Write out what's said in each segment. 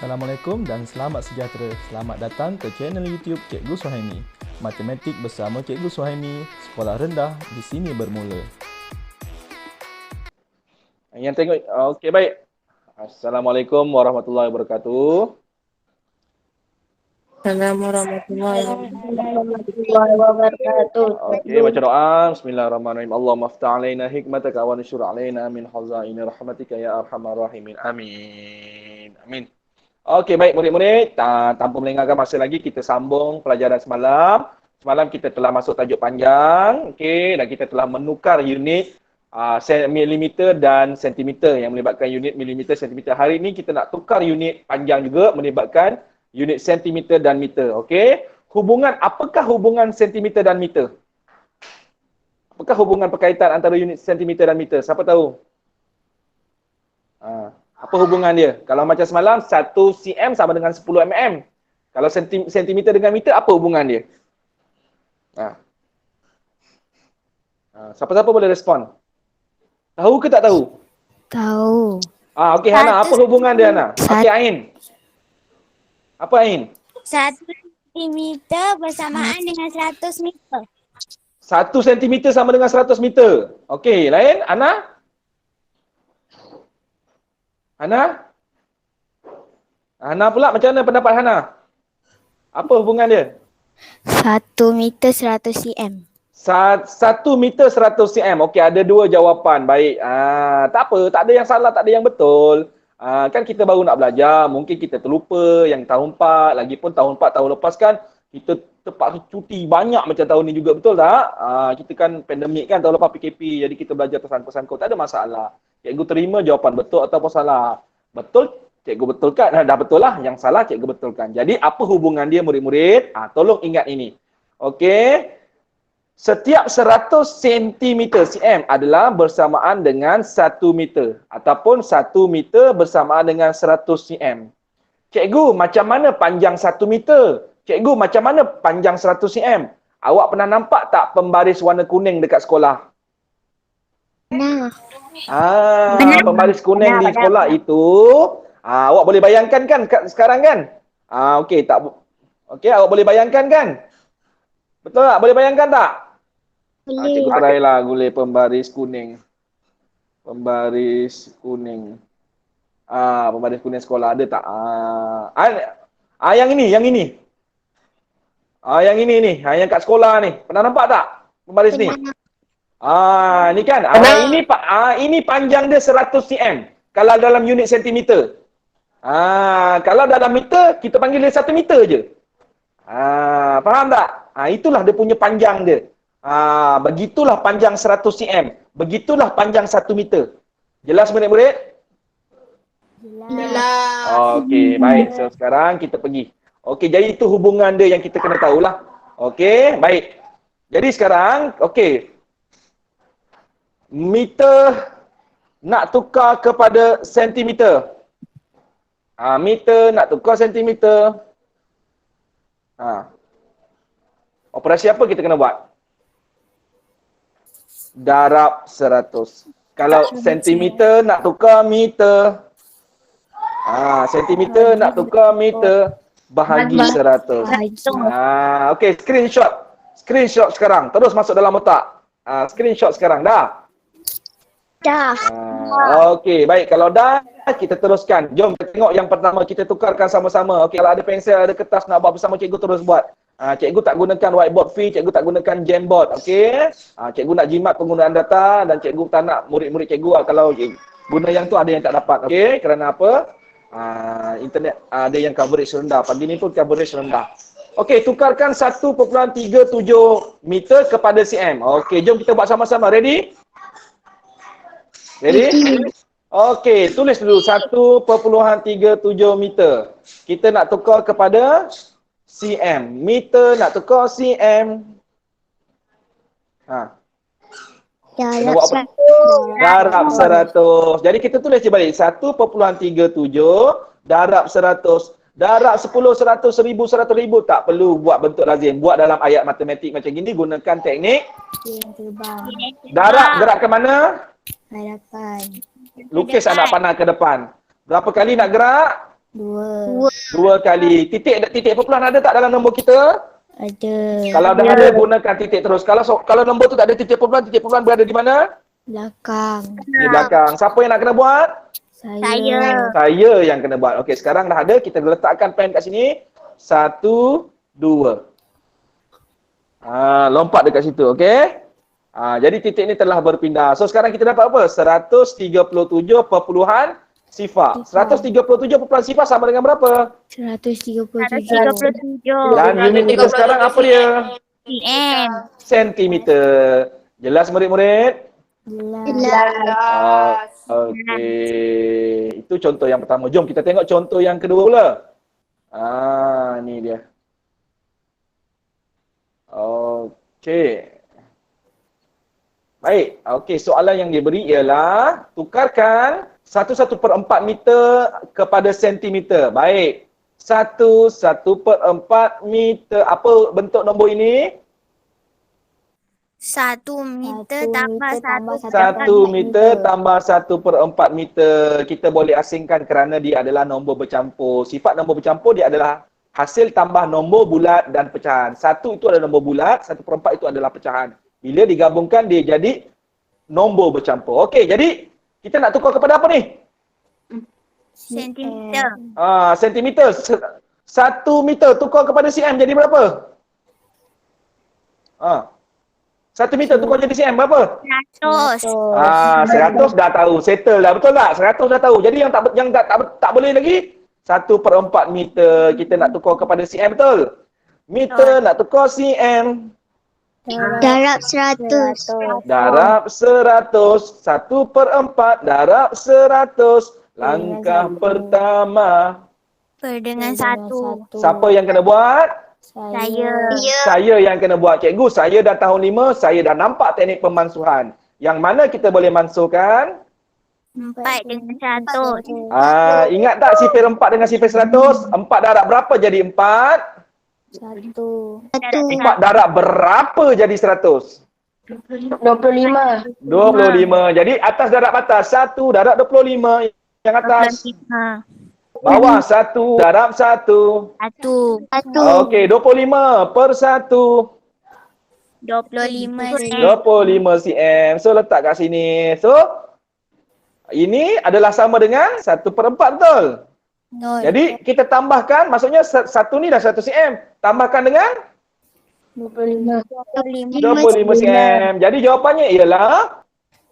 Assalamualaikum dan selamat sejahtera. Selamat datang ke channel YouTube Cikgu Suhaimi. Matematik bersama Cikgu Suhaimi, sekolah rendah di sini bermula. Yang tengok, okey baik. Assalamualaikum warahmatullahi wabarakatuh. Assalamualaikum warahmatullahi wabarakatuh. Okey, baca doa. Bismillahirrahmanirrahim. Allahumma aftah alaina hikmataka wa nashur alaina min khazaini rahmatika ya arhamar rahimin. Amin. Amin. Okey, baik murid-murid. Tanpa melengahkan masa lagi, kita sambung pelajaran semalam. Semalam kita telah masuk tajuk panjang. Okey, dan kita telah menukar unit milimeter dan sentimeter yang melibatkan unit milimeter, sentimeter. Hari ini kita nak tukar unit panjang juga melibatkan unit sentimeter dan meter. Okey. Apakah hubungan sentimeter dan meter? Apakah hubungan perkaitan antara unit sentimeter dan meter? Siapa tahu? Apa hubungan dia? Kalau macam semalam, 1 cm sama dengan 10 mm. Kalau sentimeter dengan meter, apa hubungan dia? Siapa-siapa boleh respon? Tahu ke tak tahu? Tahu. Okey Hana, apa hubungan dia Hana? Okey Ain. Apa Ain? 1 sentimeter bersamaan dengan 100 meter. 1 sentimeter sama dengan 100 meter. Okey, lain? Ana? Hana? Hana pula, macam mana pendapat Hana? Apa hubungan dia? 1 meter 100 cm. 1 meter 100 cm. Okey, ada dua jawapan. Baik. Tak apa, tak ada yang salah, tak ada yang betul. Kan kita baru nak belajar, mungkin kita terlupa yang tahun 4, lagipun tahun 4 tahun lepas kan kita terpaksa cuti banyak macam tahun ni juga, betul tak? Kita kan pandemik kan, tahun lepas PKP, jadi kita belajar tersangkut-sangkut, tak ada masalah. Cikgu terima jawapan betul ataupun salah. Betul, cikgu betulkan. Dah betul lah, yang salah cikgu betulkan. Jadi apa hubungan dia murid-murid? Tolong ingat ini. Okey. Setiap 100 cm adalah bersamaan dengan 1 meter. Ataupun 1 meter bersamaan dengan 100 cm. Cikgu, macam mana panjang 1 meter? Cikgu, macam mana panjang 100 cm? Awak pernah nampak tak pembaris warna kuning dekat sekolah? Nah. Pembaris kuning di sekolah itu, awak boleh bayangkan kan sekarang kan? Okey, awak boleh bayangkan kan? Betul tak? Boleh bayangkan tak? Cikgu try lah gulai pembaris kuning. Pembaris kuning. Pembaris kuning sekolah ada tak? Yang ini. Yang ini ni. Yang kat sekolah ni. Pernah nampak tak? Pembaris ni. Ni kan. Ini panjang dia 100 cm. Kalau dalam unit sentimeter. Kalau dalam meter, kita panggil dia 1 meter je. Faham tak? Itulah dia punya panjang dia. Begitulah panjang 100 cm. Begitulah panjang 1 meter. Jelas murid-murid? Jelas. Okey, baik. So sekarang kita pergi. Okey, jadi itu hubungan dia yang kita kena tahulah. Okey, baik. Jadi sekarang, okey. Meter nak tukar kepada sentimeter. Meter nak tukar sentimeter. Operasi apa kita kena buat? Darab 100. Kalau sentimeter nak tukar meter. Sentimeter nak tukar meter. Bahagi 100. Okey, screenshot sekarang. Terus masuk dalam otak. Screenshot sekarang. Dah? Dah. Okey, baik. Kalau dah, kita teruskan. Jom kita tengok yang pertama, kita tukarkan sama-sama. Okey, kalau ada pensel, ada kertas nak buat bersama cikgu, terus buat. Cikgu tak gunakan whiteboard free, cikgu tak gunakan Jamboard. Okey. Cikgu nak jimat penggunaan data dan cikgu tak nak murid-murid cikgu kalau guna yang tu ada yang tak dapat. Okey, kerana apa? Internet ada yang coverage rendah. Pagi ni pun coverage rendah. Okey, tukarkan 1.37 meter kepada cm. Okey, jom kita buat sama-sama. Ready? Ready? Okey, tulis dulu 1.37 meter. Kita nak tukar kepada cm. Meter nak tukar cm. Kena buat apa? Darab 100. Jadi kita tulis je balik. 1.37 darab 100. Darab 10, 100, 1000, 100,000. Tak perlu buat bentuk lazim. Buat dalam ayat matematik macam gini. Gunakan teknik. Darab gerak ke mana? Hadapan. Lukis anak panah ke depan. Berapa kali nak gerak? 2. 2 kali. Titik perpuluhan ada tak dalam nombor kita? Ada. Kalau dah ada, gunakan titik terus. Kalau nombor tu tak ada titik perpuluhan berada di mana? Belakang. Di belakang. Siapa yang nak kena buat? Saya. Saya yang kena buat. Okey, sekarang dah ada. Kita letakkan pen kat sini. 1, 2. Lompat dekat situ. Okey? Jadi titik ni telah berpindah. So sekarang kita dapat apa? 137 perpuluhan sifar. 137 perpuluhan sifar sama dengan berapa? 137. Dan unit kita sekarang apa dia? cm. Sentimeter. Jelas murid-murid? Jelas. Okey. Itu contoh yang pertama. Jom kita tengok contoh yang kedua pula. Ni dia. Okey. Baik. Okey, soalan yang diberi ialah tukarkan 1/4 meter kepada sentimeter. Baik. 1/4 meter. Apa bentuk nombor ini? 1 meter tambah 1 meter tambah 1/4 meter. Kita boleh asingkan kerana dia adalah nombor bercampur. Sifat nombor bercampur dia adalah hasil tambah nombor bulat dan pecahan. 1 itu adalah nombor bulat, 1/4 itu adalah pecahan. Bila digabungkan dia jadi nombor bercampur. Okey, jadi kita nak tukar kepada apa ni? sentimeter. Sentimeter. 1 meter tukar kepada cm jadi berapa? 1 meter tukar jadi cm berapa? 100. 100 dah tahu. Settle dah. Betul tak? 100 dah tahu. Jadi yang tak boleh lagi 1/4 meter kita nak tukar kepada cm, betul? Meter nak tukar cm. Darab 100. Darab 100. 1/4 darab 100. Langkah pertama. Dengan 1. Siapa yang kena buat? Saya. Saya yang kena buat. Cikgu, saya dah tahun 5, saya dah nampak teknik pemansuhan. Yang mana kita boleh mansuhkan? 4 dengan 100. Ingat tak sifir 4 dengan sifir 100? 4 darab berapa jadi 4? 1. 4 darab berapa jadi 100? 25. 25. Jadi atas darab atas. 1 darab 25. Yang atas. Bawah 1 darab 1. 1. Okey, 25 per 1. 25 25 cm. So letak kat sini. So ini adalah sama dengan 1/4, betul? Jadi kita tambahkan, maksudnya 1 ni dah 100 cm. Tambahkan dengan 25 cm. Jadi jawapannya ialah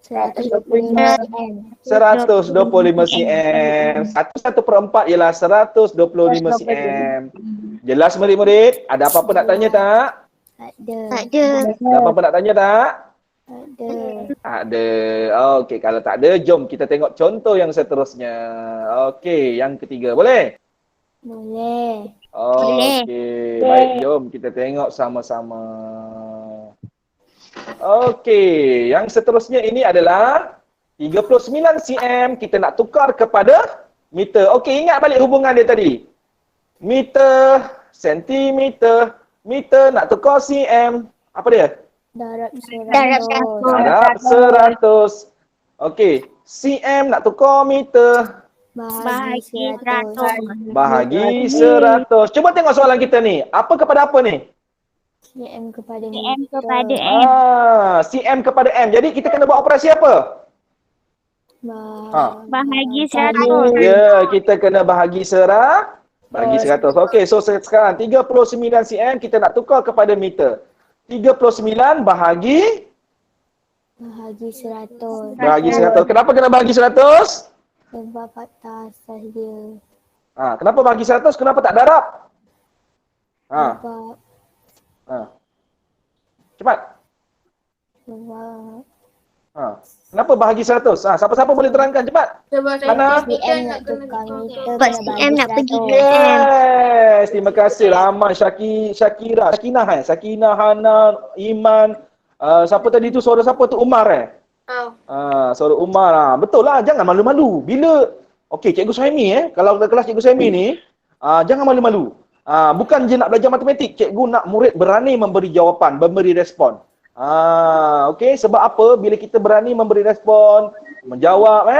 125 cm. 1/4 ialah 125 cm. Jelas murid-murid? Ada apa-apa nak tanya tak? Ada. Ada apa-apa nak tanya tak? Ada. Ada. Okey, kalau tak ada, jom kita tengok contoh yang seterusnya. Okey, yang ketiga. Boleh? Boleh. Okey, baik, jom kita tengok sama-sama. Okey, yang seterusnya ini adalah 39 cm kita nak tukar kepada meter. Okey, ingat balik hubungan dia tadi. Meter, sentimeter, meter nak tukar cm. Apa dia? Darab 100. Darab 100. Okey, cm nak tukar meter. Bahagi 100. Bahagi 100. Cuba tengok soalan kita ni. Apa kepada apa ni? cm kepada cm meter. kepada m. cm kepada m. Jadi kita kena buat operasi apa? Bahagi 100. Ya, kita kena bahagi 100. Okey, so sekarang 39 cm kita nak tukar kepada meter. 39 bahagi 100. bahagi 100. Kenapa kena bahagi 100? Sebab patah asas dia. Kenapa bahagi 100? Kenapa tak darab? Sebab Cepat. sebab Kenapa bahagi 100? Siapa-siapa boleh terangkan cepat. Mana? cm nak tukar meter. Sebab cm nak pergi ke m. Yes, terima kasih ramai Syakira, Sakinah, Hana, Iman. Siapa tadi tu, suara siapa tu? Umar suara Umar. Betul lah, jangan malu-malu. Bila okey, Cikgu Suhaimi kalau kelas Cikgu Suhaimi ni, jangan malu-malu. Bukan je nak belajar matematik, cikgu nak murid berani memberi jawapan, memberi respon. Okey, sebab apa? Bila kita berani memberi respon, menjawab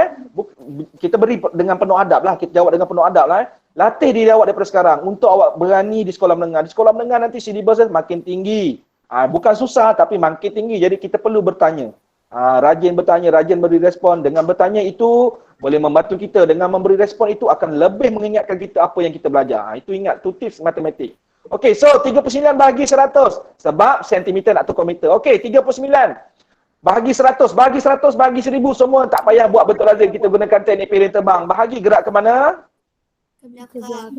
kita beri dengan penuh adab lah, kita jawab dengan penuh adab lah. Latih diri awak daripada sekarang untuk awak berani di sekolah menengah. Di sekolah menengah nanti syllabus makin tinggi. Bukan susah tapi makin tinggi. Jadi kita perlu bertanya. Rajin bertanya, rajin beri respon. Dengan bertanya itu boleh membantu kita. Dengan memberi respon itu akan lebih mengingatkan kita apa yang kita belajar. Itu ingat, tu tips matematik. Okey, so 39 bahagi 100. Sebab sentimeter nak tukar meter. Okey, 39. Bahagi 100, bahagi 100, bahagi 1000. Semua tak payah buat betul lazim. Kita gunakan teknik piring terbang. Bahagi gerak ke mana? Ke belakang.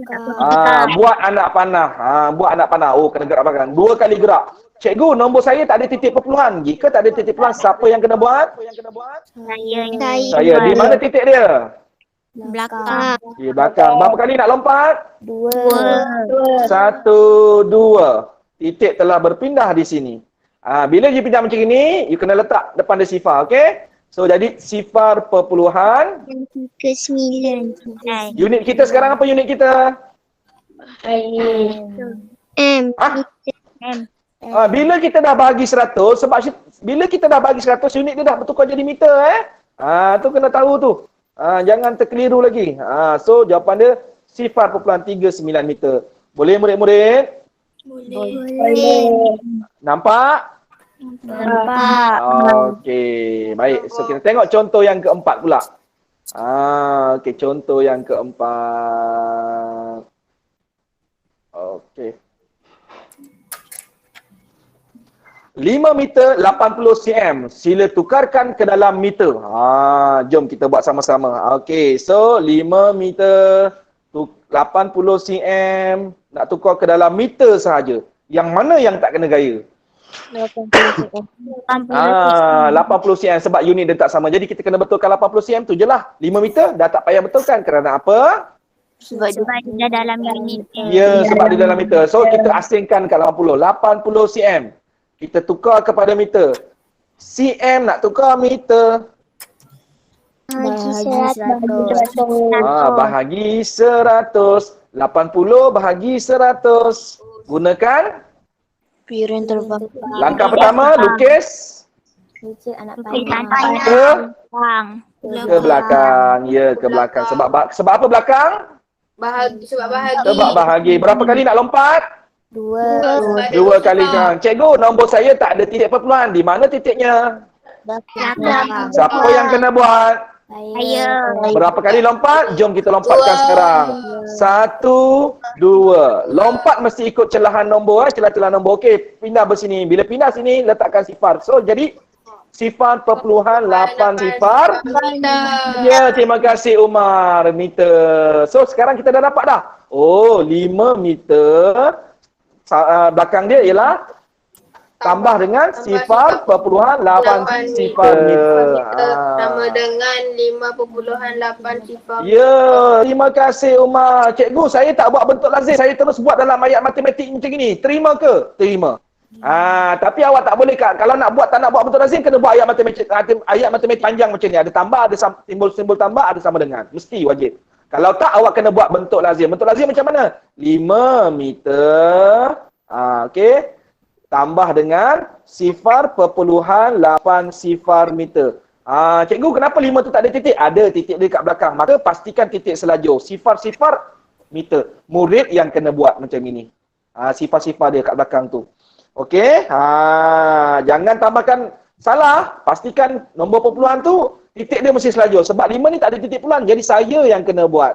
Buat anak panah. Buat anak panah. Oh, kena gerak belakang. 2 kali gerak. Cikgu, nombor saya tak ada titik perpuluhan. Jika tak ada titik perpuluhan, siapa yang kena buat? Saya. Di mana titik dia? Belakang. Di belakang. Berapa kali nak lompat? 2. 1, 2. Titik telah berpindah di sini. Bila you pindah macam ini, you kena letak depan dia sifar, okey? So jadi sifar perpuluhan. Ke 9. Unit kita sekarang apa unit kita? M. Bila kita dah bahagi 100, sebab bila kita dah bahagi 100, unit dia dah bertukar jadi meter tu kena tahu tu. Jangan terkeliru lagi. So jawapan dia sifar perpuluhan 39 meter. Boleh murid-murid? Boleh. Nampak? Okey, baik. So kita tengok contoh yang keempat pula. Okey, contoh yang keempat. Okey. 5 meter 80 cm. Sila tukarkan ke dalam meter. Jom kita buat sama-sama. Okey, so 5 meter 80 cm nak tukar ke dalam meter sahaja. Yang mana yang tak kena gaya? 80 cm sebab unit dia tak sama. Jadi kita kena betulkan 80 cm tu je lah. 5 meter dah tak payah betulkan kerana apa? Sebab dia dalam unit. Ya, sebab dia dalam meter. So kita asingkan kat 80 cm. Kita tukar kepada meter. cm nak tukar meter. Bahagi 100. 80 bahagi 100. Gunakan piring terbang. Langkah pertama, lukis ke belakang. Ya, ke belakang. Sebab apa belakang? Sebab bahagi. Berapa kali nak lompat? 2 kali jangan. Cikgu, nombor saya tak ada titik perpuluhan. Di mana titiknya? Siapa yang kena buat? Saya. Berapa kali lompat? Jom kita lompatkan sekarang. 1, 2. Lompat mesti ikut celahan nombor. Celah-celah nombor. Okey, pindah bersini. Bila pindah sini, letakkan sifar. So, jadi sifar perpuluhan 8 sifar. Ya, terima kasih Umar. Meter. So, sekarang kita dah dapat dah. Oh, 5 meter. Belakang dia ialah tambah dengan sifar perpuluhan 8 sifar meter. Sama dengan 5.8 sifar. Ya, terima kasih Umar. Cikgu, saya tak buat bentuk lazim. Saya terus buat dalam ayat matematik macam ini. Terima ke? Terima. Tapi awak tak boleh Kak. Kalau nak buat tak nak buat bentuk lazim, kena buat ayat matematik panjang macam ni. Ada tambah, ada simbol-simbol tambah, ada sama dengan. Mesti wajib. Kalau tak, awak kena buat bentuk lazim. Bentuk lazim macam mana? 5 meter. Okey. Tambah dengan sifar perpuluhan 8 sifar meter. Cikgu, kenapa 5 tu tak ada titik? Ada titik dia kat belakang. Maka pastikan titik selajur. Sifar-sifar meter. Murid yang kena buat macam ini. Sifar-sifar dia kat belakang tu. Okey. Jangan tambahkan salah. Pastikan nombor perpuluhan tu titik dia mesti selajur. Sebab 5 ni tak ada titik perpuluhan. Jadi saya yang kena buat.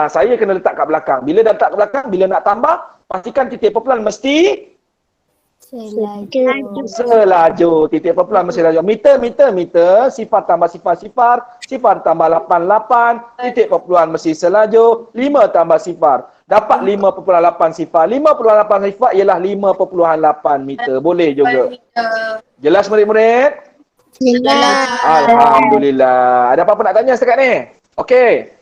Saya kena letak kat belakang. Bila dah letak kat belakang, bila nak tambah, pastikan titik perpuluhan mesti selajur. Titik perpuluhan mesti selajur. Meter, sifar tambah sifar tambah 8, titik perpuluhan mesti selajur, 5 tambah sifar. Dapat 5.8 sifar. 5.8 sifar ialah 5.8 meter. Boleh juga. Jelas murid-murid? Jelas. Alhamdulillah. Ada apa-apa nak tanya setakat ni? Okey.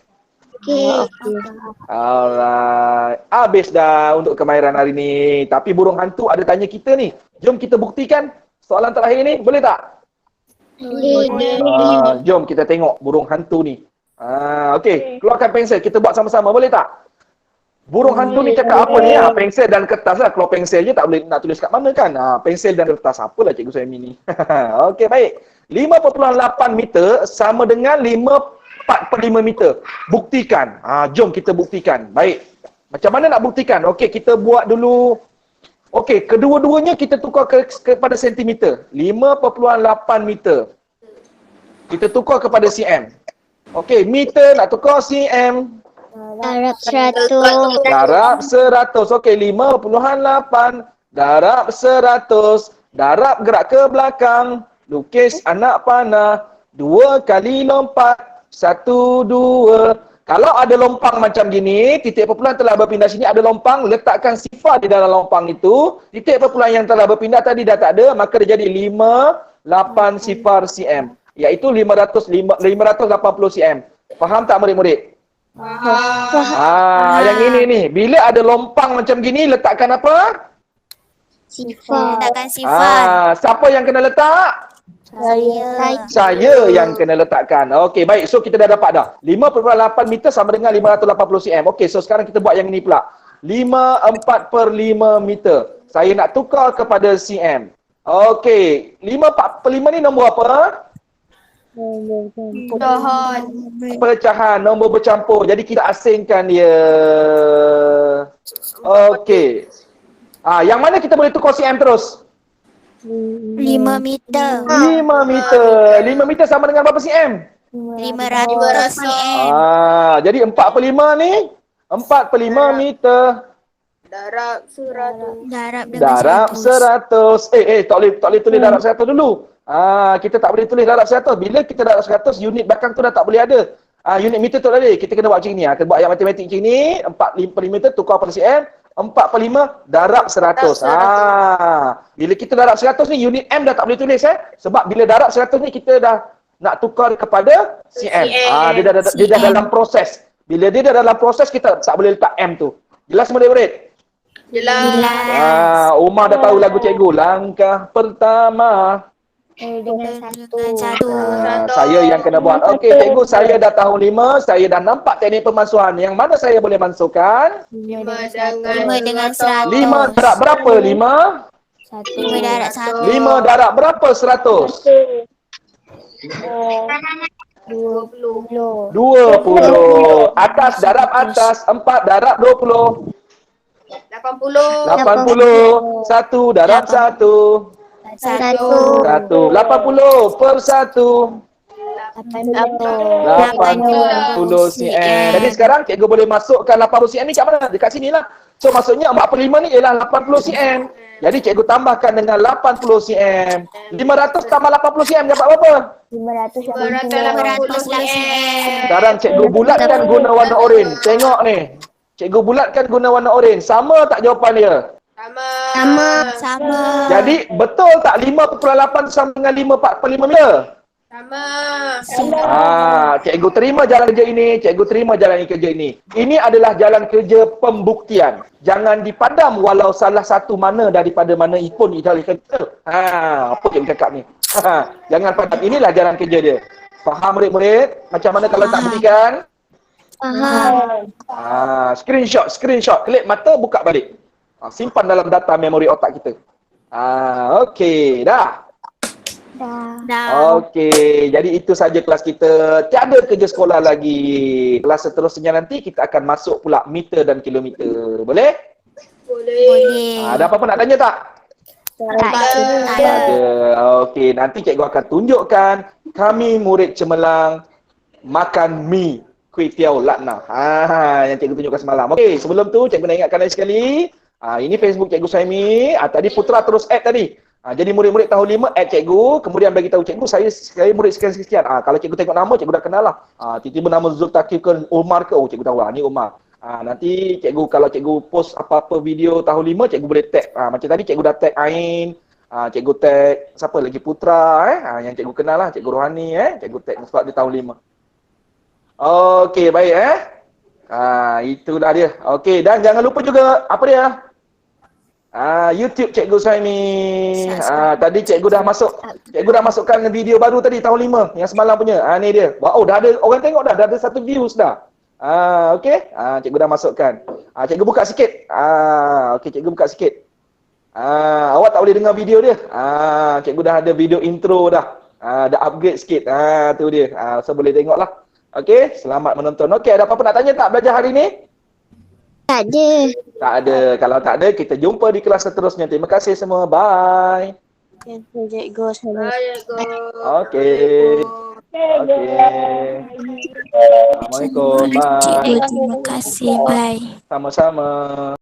Alright. Habis dah untuk kemahiran hari ni. Tapi burung hantu ada tanya kita ni. Jom kita buktikan soalan terakhir ni. Boleh tak? Jom kita tengok burung hantu ni. Okey. Keluarkan pensel. Kita buat sama-sama. Boleh tak? Burung hantu ni cakap apa ni? Pensel dan kertas lah. Kalau pensel je tak boleh nak tulis kat mana kan? Pensel dan kertas. Apalah Cikgu Suhaimi ni. Okey, baik. 5.8 meter sama dengan 4/5 meter. Buktikan. Jom kita buktikan. Baik. Macam mana nak buktikan? Okey, kita buat dulu. Okey, kedua-duanya kita tukar kepada sentimeter. 5.8 meter. Kita tukar kepada cm. Okey, meter nak tukar cm. Darab 100. Darab 100. Okey, 5.8 darab 100. Darab gerak ke belakang. Lukis anak panah. 2 kali lompat. 1, 2. Kalau ada lompang macam gini, titik perpuluhan telah berpindah sini, ada lompang, letakkan sifar di dalam lompang itu. Titik perpuluhan yang telah berpindah tadi dah tak ada, maka dia jadi 5.8 sifar cm. Iaitu 580 cm. Faham tak murid-murid? Yang ini ni. Bila ada lompang macam gini, letakkan apa? Sifar. Letakkan sifar. Siapa yang kena letak? Saya yang kena letakkan. Okey, baik. So, kita dah dapat dah. 5.8 meter sama dengan 580 cm. Okey, so sekarang kita buat yang ini pula. 4/5 meter. Saya nak tukar kepada cm. Okey, 5/5 ni nombor apa? Pecahan, nombor bercampur. Jadi kita asingkan dia. Okey. Yang mana kita boleh tukar cm terus? 5 meter. 5 meter. 5 meter sama dengan berapa cm? 500 cm. Jadi 4/5 ni 4/5 meter. Darab 100. Darab dengan 100. 100. Tak boleh tulis darab 100 dulu. Kita tak boleh tulis darab 100. Bila kita darab 100, unit belakang tu dah tak boleh ada. Unit meter tu dah ada. Kita kena buat macam ni. Kita buat yang matematik macam ni. 4/5 meter tukar pada cm. 4/5 darab 100. Bila kita darab 100 ni, unit M dah tak boleh tulis sebab bila darab 100 ni kita dah nak tukar kepada cm. Dia dah dalam proses. Bila dia dah dalam proses, kita tak boleh letak M tu. Jelas murid-murid? Jelas. Umar dah tahu lagu cikgu. Langkah pertama. Dengan 1. Saya yang kena buat. Okey, cikgu, saya dah tahun 5. Saya dah nampak teknik pemansuhan. Yang mana saya boleh masukkan? 5 dengan 100. 5 darab berapa? 5? 5 darab 1. 5 darab berapa 100? 20. Atas darab atas. 4 darab 20. 80. 1 darab 1. 1. 80 per 1. 80 cm. Jadi sekarang cikgu boleh masukkan 80 cm ni kat mana? Dekat sini lah. So maksudnya 4/5 ni ialah 80 cm. Jadi cikgu tambahkan dengan 80 cm. 500 tambah 80 cm dapat berapa? 580 cm. Sekarang cikgu bulatkan guna warna oranye. Tengok ni. Cikgu bulatkan guna warna oranye. Sama tak jawapan dia? Sama. Jadi betul tak 5.8 sama dengan 5/5 meter? Sama. Cikgu terima jalan kerja ini, cikgu terima jalan kerja ini. Ini adalah jalan kerja pembuktian. Jangan dipadam walau salah satu mana daripada mana pun jalan kerja. Apa cikgu cakap ni? Jangan padam. Inilah jalan kerja dia. Faham murid-murid? Macam mana kalau tak buktikan? Faham. Screenshot. Kelip mata, buka balik. Simpan dalam data memori otak kita. Okey, dah. Okey, jadi itu saja kelas kita. Tiada kerja sekolah lagi. Kelas seterusnya nanti kita akan masuk pula meter dan kilometer. Boleh? Boleh. Ada apa-apa nak tanya tak? Tak ada. Okey, nanti cikgu akan tunjukkan kami murid cemerlang makan mi kuih tiaw lakna. Yang cikgu tunjukkan semalam. Okey, sebelum tu cikgu nak ingatkan lagi sekali. Ini Facebook Cikgu Suhaimi. Tadi Putra terus add tadi. Jadi murid-murid tahun 5 add cikgu, kemudian bagi tahu cikgu saya murid sekian-sekian. Kalau cikgu tengok nama, cikgu dah kenal lah. Tiba-tiba nama Zultakif ke Umar ke, cikgu tahu lah ni Umar. Nanti cikgu kalau cikgu post apa-apa video tahun 5, cikgu boleh tag. Macam tadi cikgu dah tag Ain, cikgu tag siapa lagi Putra yang cikgu kenal lah, Cikgu Rohani cikgu tag sebab dia tahun 5. Okey, baik itulah dia. Okey, dan jangan lupa juga apa dia? YouTube Cikgu Suhaimi. Tadi cikgu dah masukkan video baru tadi tahun 5 yang semalam punya. Ni dia. Wow, dah ada orang tengok dah ada 1 views dah. Okey. Cikgu dah masukkan. Cikgu buka sikit. Okey, cikgu buka sikit. Awak tak boleh dengar video dia. Cikgu dah ada video intro dah. Dah upgrade sikit. Tu dia. So boleh tengoklah. Okey, selamat menonton. Okey, ada apa-apa nak tanya tak belajar hari ni? Tak ada. Tak ada. Kalau tak ada, kita jumpa di kelas seterusnya. Terima kasih semua. Bye. Cikgu, Assalamualaikum. Okey. Okey. Assalamualaikum. Bye. Cikgu, terima kasih. Bye. Sama-sama.